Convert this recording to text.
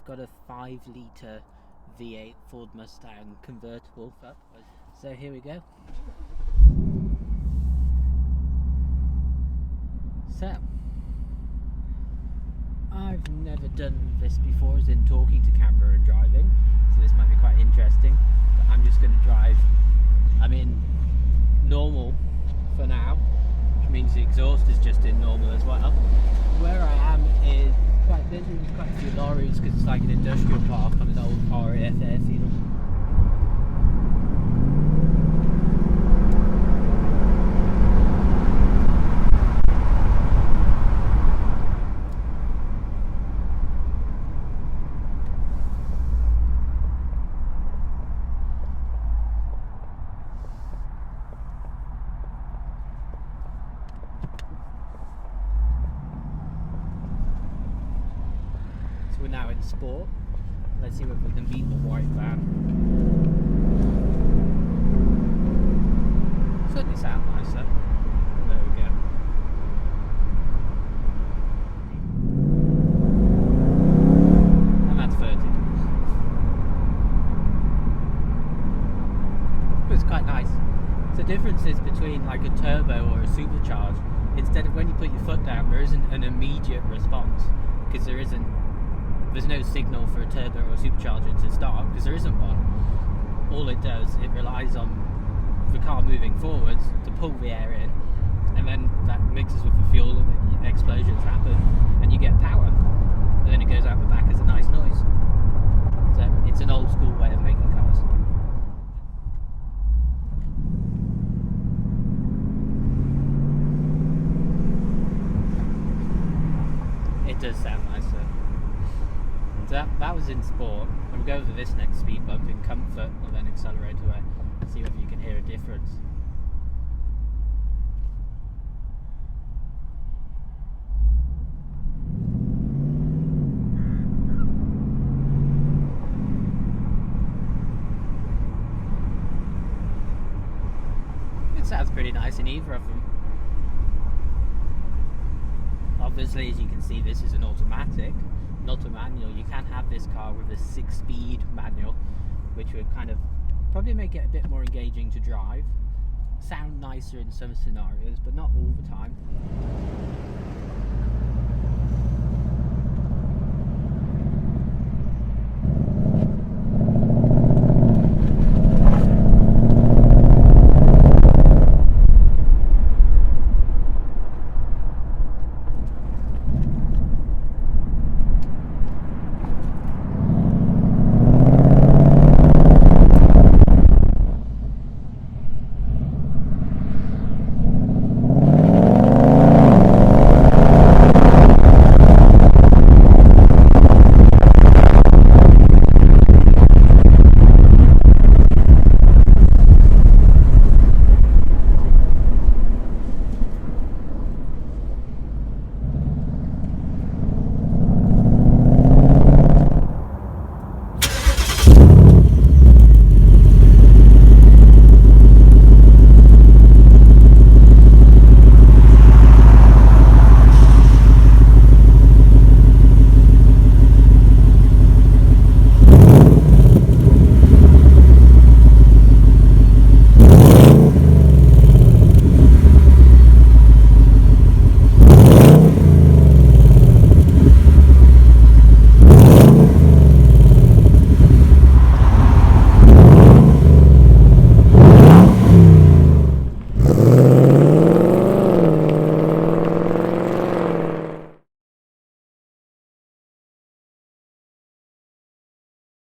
got a 5-litre V8 Ford Mustang convertible. So here we go. So, I've never done this before, as in talking to camera and driving, so this might be quite interesting, but I'm just going to drive. I'm in normal for now, which means the exhaust is just in normal as well. Where I am is quite busy, there's quite a few lorries because it's like an industrial park on an old RAF airfield. So we're now in sport. Let's see whether we can beat the white van. Certainly sound nicer. There we go. And that's 30. But it's quite nice. So the difference is between like a turbo or a supercharged. Instead of when you put your foot down, there isn't an immediate response, because there's no signal for a turbo or a supercharger to start, because there isn't one. All it does, it relies on the car moving forwards to pull the air in, and then that mixes with the fuel and explosions happen, and you get power. And then it goes out the back as a nice noise. So it's an old school way of making cars. It does sound nicer. That was in sport. We'll go over this next speed bump in comfort, and then accelerate away. See whether you can hear a difference. It sounds pretty nice in either of them. Obviously, as you can see, this is an automatic, not a manual. You can have this car with a 6-speed manual, which would kind of probably make it a bit more engaging to drive. Sound nicer in some scenarios, but not all the time.